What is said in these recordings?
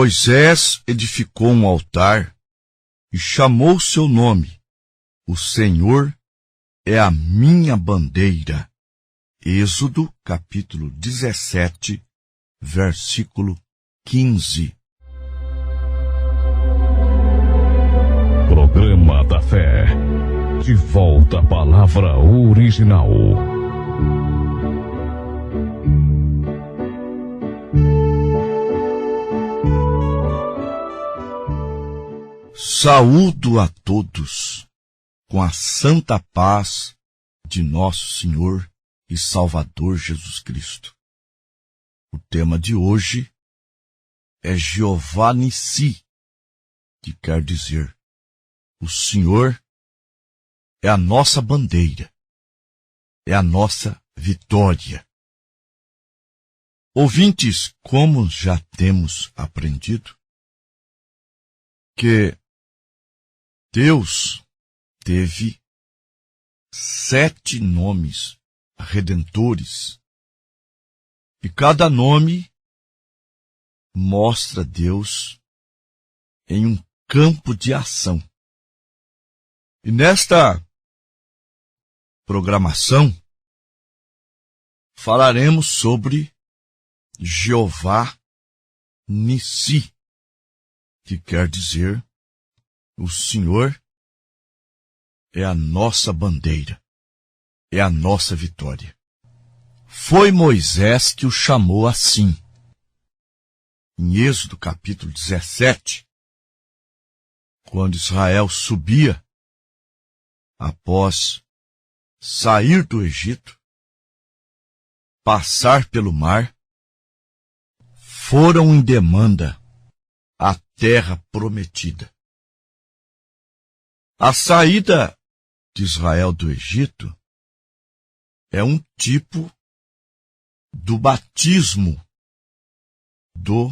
Moisés edificou um altar e chamou seu nome. O Senhor é a minha bandeira. Êxodo, capítulo 17, versículo 15. Programa da Fé. De volta à palavra original. Saúdo a todos com a santa paz de nosso Senhor e Salvador Jesus Cristo. O tema de hoje é Jeová Nissi, que quer dizer: o Senhor é a nossa bandeira, é a nossa vitória. Ouvintes, como já temos aprendido, que Deus teve 7 nomes redentores, e cada nome mostra Deus em um campo de ação. E nesta programação falaremos sobre Jeová Nissi, que quer dizer: o Senhor é a nossa bandeira, é a nossa vitória. Foi Moisés que o chamou assim. Em Êxodo capítulo 17, quando Israel subia, após sair do Egito, passar pelo mar, foram em demanda à terra prometida. A saída de Israel do Egito é um tipo do batismo do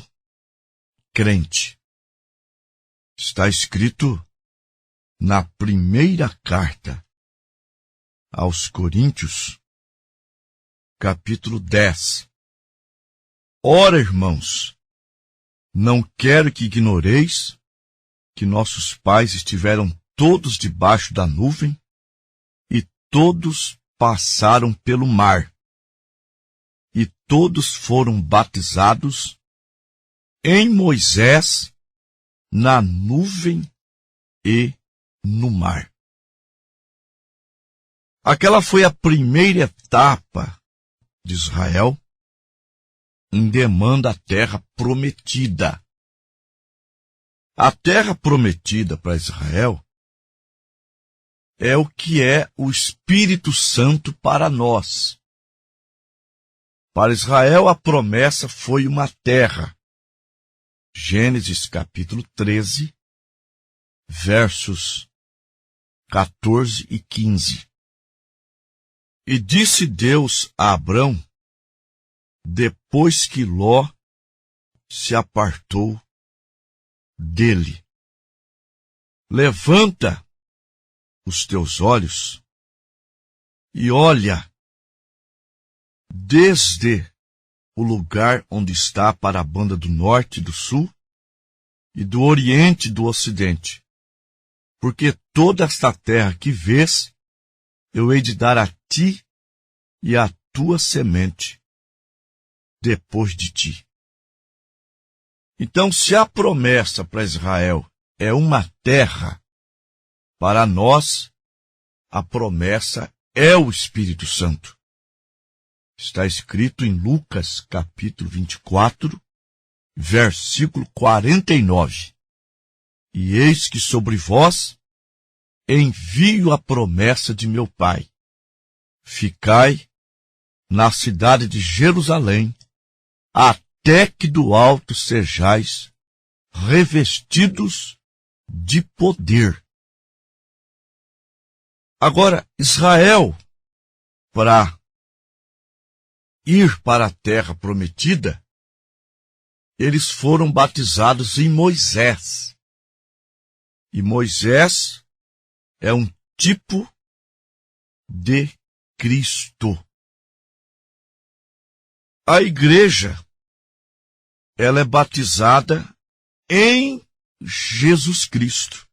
crente. Está escrito na primeira carta aos Coríntios, capítulo 10. Ora, irmãos, não quero que ignoreis que nossos pais estiveram todos debaixo da nuvem e todos passaram pelo mar e todos foram batizados em Moisés na nuvem e no mar. Aquela foi a primeira etapa de Israel em demanda à terra prometida. A terra prometida para Israel é o que é o Espírito Santo para nós. Para Israel a promessa foi uma terra. Gênesis capítulo 13, versos 14 e 15. E disse Deus a Abrão, depois que Ló se apartou dele: levanta os teus olhos e olha desde o lugar onde está para a banda do norte e do sul e do oriente e do ocidente, porque toda esta terra que vês eu hei de dar a ti e à tua semente depois de ti. Então, se a promessa para Israel é uma terra, para nós a promessa é o Espírito Santo. Está escrito em Lucas capítulo 24, versículo 49. E eis que sobre vós envio a promessa de meu Pai. Ficai na cidade de Jerusalém, até que do alto sejais revestidos de poder. Agora, Israel, para ir para a terra prometida, eles foram batizados em Moisés. E Moisés é um tipo de Cristo. A igreja, ela é batizada em Jesus Cristo.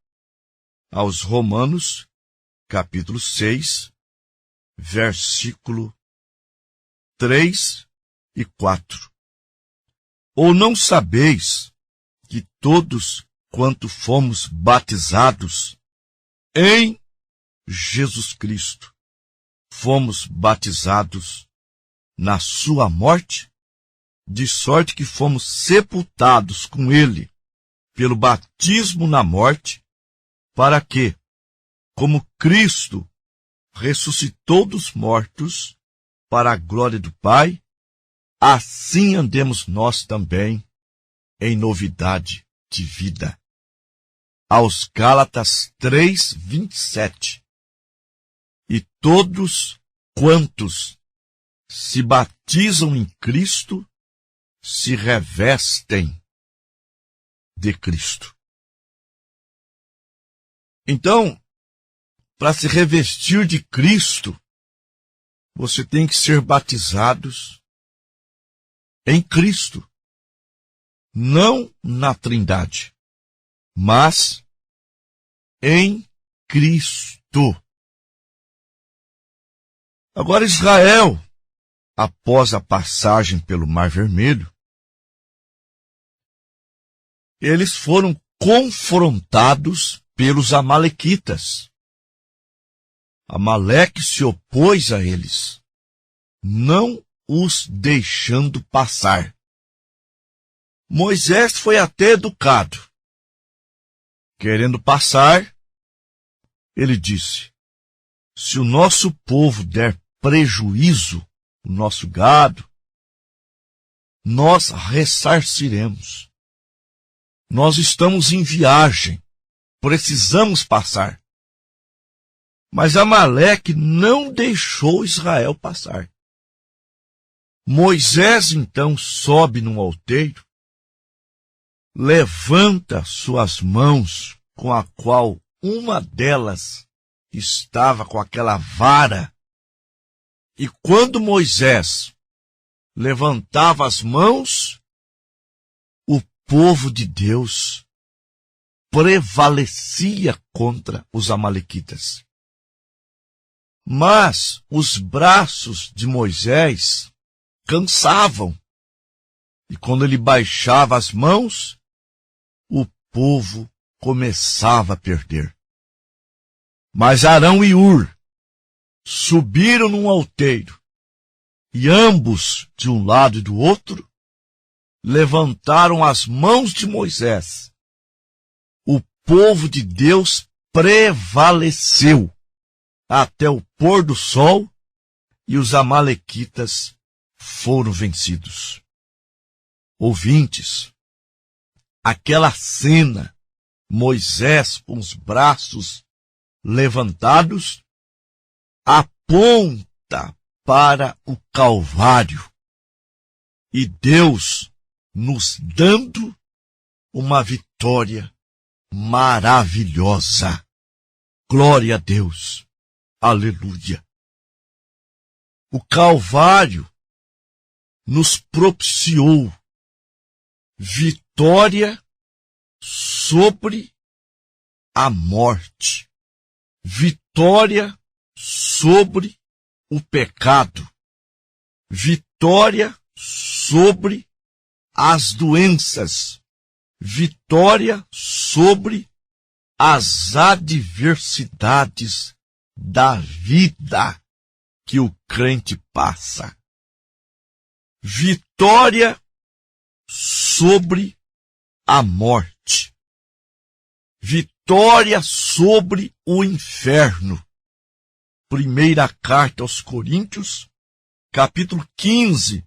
Aos Romanos, capítulo 6, versículo 3 e 4. Ou não sabeis que todos quanto fomos batizados em Jesus Cristo, fomos batizados na sua morte, de sorte que fomos sepultados com ele pelo batismo na morte, para que, como Cristo ressuscitou dos mortos para a glória do Pai, assim andemos nós também em novidade de vida. Aos Gálatas 3:27. E todos quantos se batizam em Cristo se revestem de Cristo. Então, para se revestir de Cristo, você tem que ser batizados em Cristo. Não na Trindade, mas em Cristo. Agora Israel, após a passagem pelo Mar Vermelho, eles foram confrontados pelos amalequitas. Amaleque se opôs a eles, não os deixando passar. Moisés foi até educado. Querendo passar, ele disse: se o nosso povo der prejuízo, o nosso gado, nós ressarciremos. Nós estamos em viagem, precisamos passar. Mas Amaleque não deixou Israel passar. Moisés então sobe num outeiro, levanta suas mãos, com a qual uma delas estava com aquela vara, e quando Moisés levantava as mãos, o povo de Deus prevalecia contra os amalequitas. Mas os braços de Moisés cansavam, e quando ele baixava as mãos, o povo começava a perder. Mas Arão e Hur subiram num outeiro, e ambos, de um lado e do outro, levantaram as mãos de Moisés. O povo de Deus prevaleceu até o pôr do sol, e os amalequitas foram vencidos. Ouvintes, aquela cena, Moisés com os braços levantados, aponta para o Calvário, e Deus nos dando uma vitória maravilhosa. Glória a Deus. Aleluia. O Calvário nos propiciou vitória sobre a morte, vitória sobre o pecado, vitória sobre as doenças, vitória sobre as adversidades da vida que o crente passa. Vitória sobre a morte. Vitória sobre o inferno. Primeira carta aos Coríntios, capítulo 15,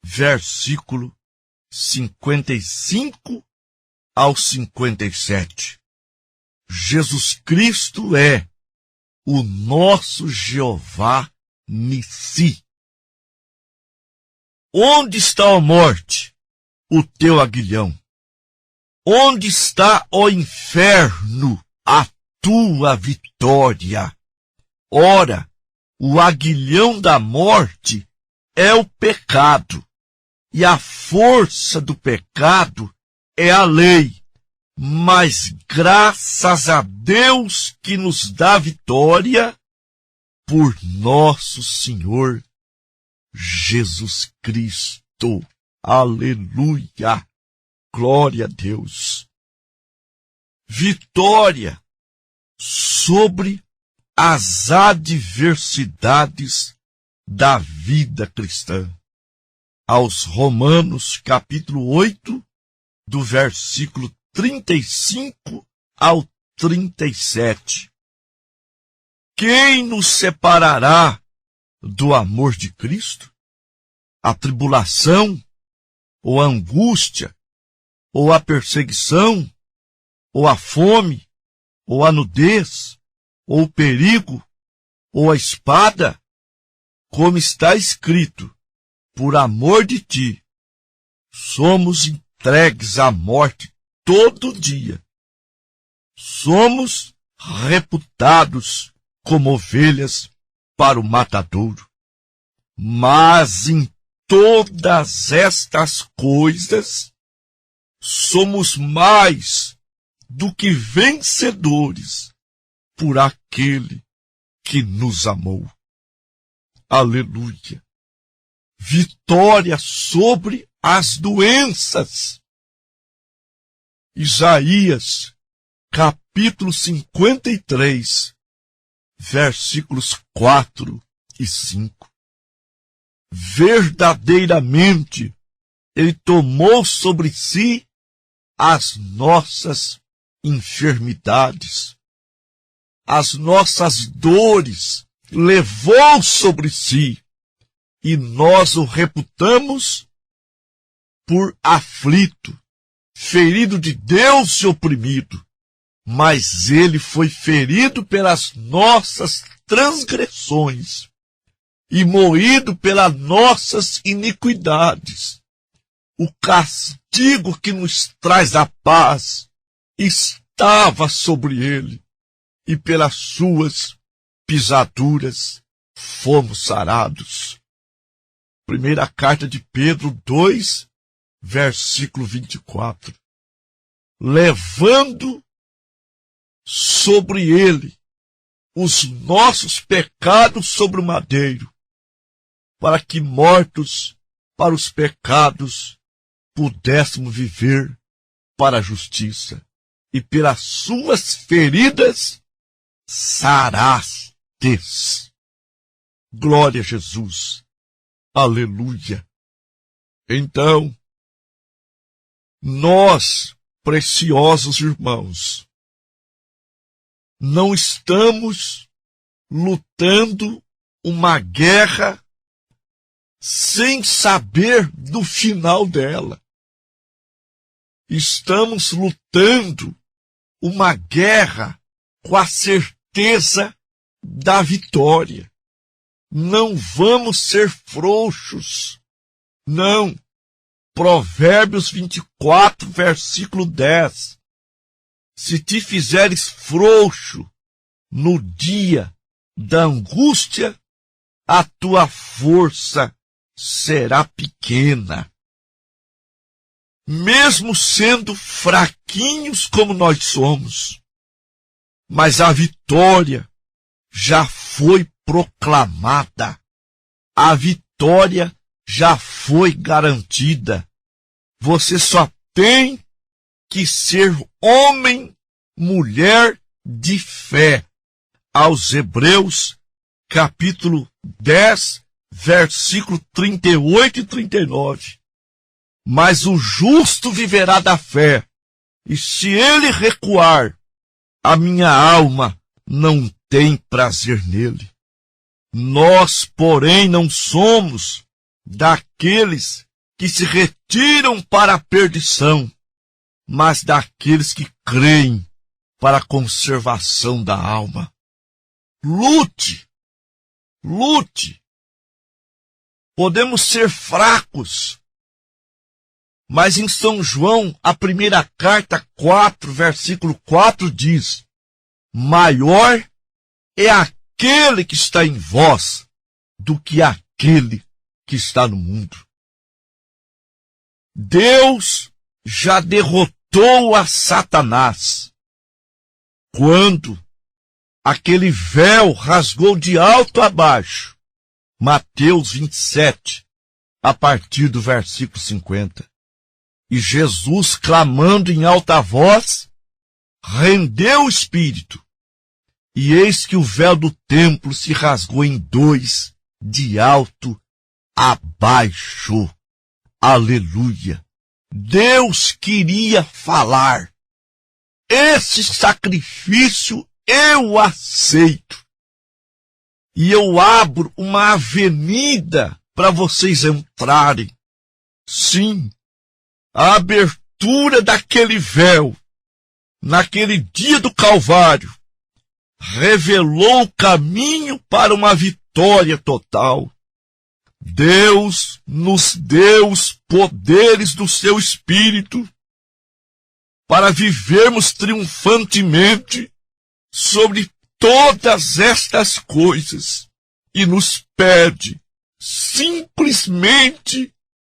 versículo 55 ao 57. Jesus Cristo é o nosso Jeová Nissi. Onde está a morte, o teu aguilhão? Onde está, ó inferno, a tua vitória? Ora, o aguilhão da morte é o pecado, e a força do pecado é a lei, mas graças a Deus que nos dá vitória por nosso Senhor Jesus Cristo. Aleluia! Glória a Deus! Vitória sobre as adversidades da vida cristã. Aos Romanos, capítulo 8, do versículo 35 ao 37. Quem nos separará do amor de Cristo? A tribulação, ou a angústia, ou a perseguição, ou a fome, ou a nudez, ou o perigo, ou a espada? Como está escrito, por amor de ti, somos entregues à morte todo dia. Somos reputados como ovelhas para o matadouro. Mas em todas estas coisas, somos mais do que vencedores por aquele que nos amou. Aleluia! Vitória sobre as doenças. Isaías, capítulo 53, versículos 4 e 5. Verdadeiramente, ele tomou sobre si as nossas enfermidades, as nossas dores, levou sobre si, e nós o reputamos por aflito, ferido de Deus e oprimido. Mas ele foi ferido pelas nossas transgressões e moído pelas nossas iniquidades. O castigo que nos traz a paz estava sobre ele, e pelas suas pisaduras fomos sarados. Primeira carta de Pedro 2, versículo 24. Levando sobre ele os nossos pecados sobre o madeiro, para que, mortos para os pecados, pudéssemos viver para a justiça, e pelas suas feridas sarastes. Glória a Jesus. Aleluia. Então, nós, preciosos irmãos, não estamos lutando uma guerra sem saber do final dela. Estamos lutando uma guerra com a certeza da vitória. Não vamos ser frouxos. Não. Provérbios 24, versículo 10. Se te fizeres frouxo no dia da angústia, a tua força será pequena. Mesmo sendo fraquinhos como nós somos, mas a vitória já foi proclamada. A vitória já foi garantida. Você só tem que ser homem, mulher de fé. Aos Hebreus, capítulo 10, versículo 38 e 39. Mas o justo viverá da fé, e se ele recuar, a minha alma não tem prazer nele. Nós, porém, não somos daqueles que se retiram para a perdição, mas daqueles que creem para a conservação da alma. Lute, lute. Podemos ser fracos, mas em São João, a primeira carta 4, versículo 4 diz: maior é aquele que está em vós do que aquele que está no mundo. Deus já derrotou a Satanás, quando aquele véu rasgou de alto a baixo. Mateus 27, a partir do versículo 50. E Jesus, clamando em alta voz, rendeu o espírito. E eis que o véu do templo se rasgou em dois, de alto a baixo. Aleluia! Deus queria falar. Esse sacrifício eu aceito. E eu abro uma avenida para vocês entrarem. Sim, a abertura daquele véu, naquele dia do Calvário, revelou o caminho para uma vitória total. Deus nos deu os poderes do seu Espírito para vivermos triunfantemente sobre todas estas coisas e nos pede simplesmente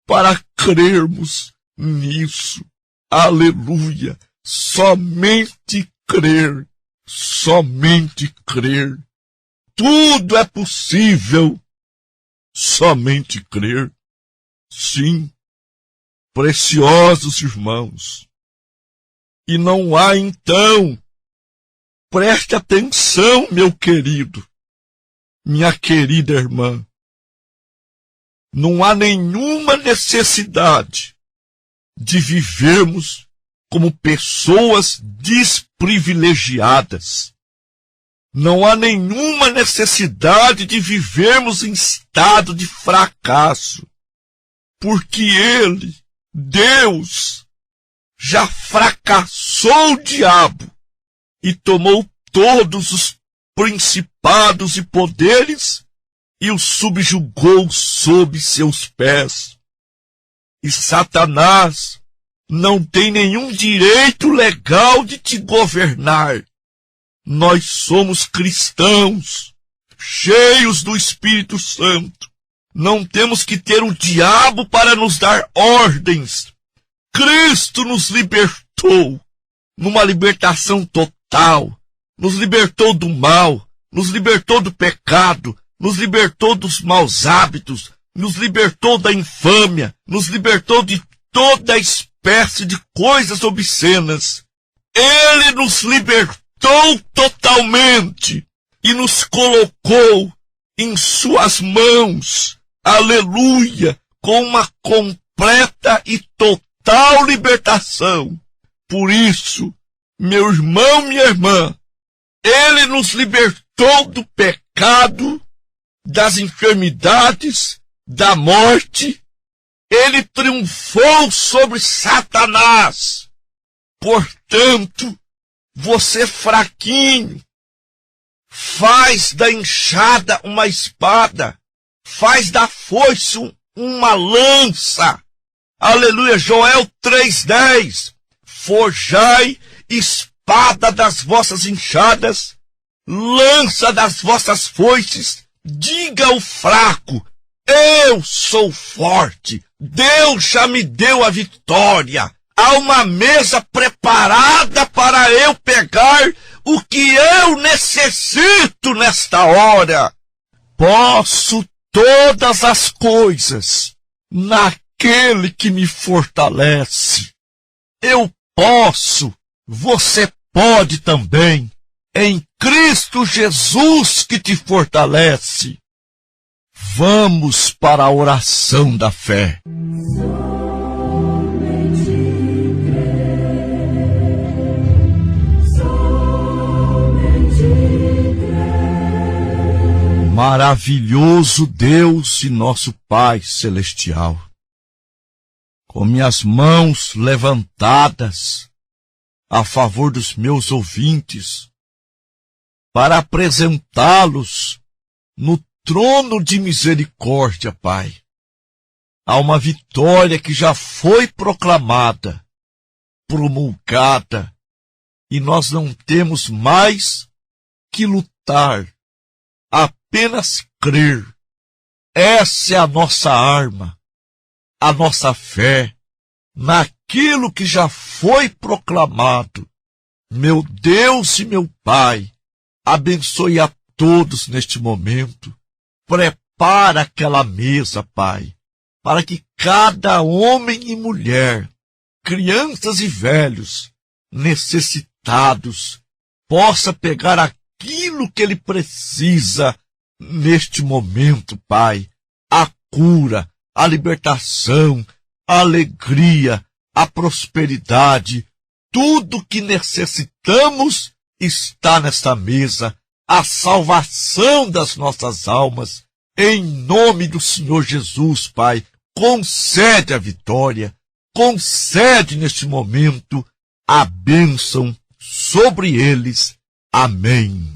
para crermos nisso. Aleluia! Somente crer, somente crer. Tudo é possível. Somente crer. Sim, preciosos irmãos. E não há então, preste atenção, meu querido, minha querida irmã, não há nenhuma necessidade de vivermos como pessoas desprivilegiadas. Não há nenhuma necessidade de vivermos em estado de fracasso, porque Ele, Deus, já fracassou o diabo e tomou todos os principados e poderes e os subjugou sob seus pés. E Satanás não tem nenhum direito legal de te governar. Nós somos cristãos, cheios do Espírito Santo. Não temos que ter o diabo para nos dar ordens. Cristo nos libertou, numa libertação total. Nos libertou do mal, nos libertou do pecado, nos libertou dos maus hábitos, nos libertou da infâmia, nos libertou de toda espécie de coisas obscenas. Ele nos libertou totalmente e nos colocou em suas mãos, aleluia, com uma completa e total libertação. Por isso, meu irmão, minha irmã, Ele nos libertou do pecado, das enfermidades, da morte. Ele triunfou sobre Satanás. Portanto, você fraquinho, faz da enxada uma espada, faz da foice uma lança. Aleluia, Joel 3:10. Forjai espada das vossas enxadas, lança das vossas foices. Diga ao fraco, eu sou forte, Deus já me deu a vitória. Há uma mesa preparada para eu pegar o que eu necessito nesta hora. Posso todas as coisas naquele que me fortalece. Eu posso, você pode também, em Cristo Jesus que te fortalece. Vamos para a oração da fé. Maravilhoso Deus e nosso Pai Celestial, com minhas mãos levantadas a favor dos meus ouvintes, para apresentá-los no trono de misericórdia, Pai. Há uma vitória que já foi proclamada, promulgada, e nós não temos mais que lutar, apenas crer. Essa é a nossa arma, a nossa fé aquilo que já foi proclamado. Meu Deus e meu Pai, abençoe a todos neste momento. Prepara aquela mesa, Pai, para que cada homem e mulher, crianças e velhos, necessitados, possa pegar aquilo que ele precisa neste momento, Pai. A cura, a libertação, a alegria, a prosperidade, tudo que necessitamos está nesta mesa, a salvação das nossas almas. Em nome do Senhor Jesus, Pai, concede a vitória, concede neste momento a bênção sobre eles. Amém.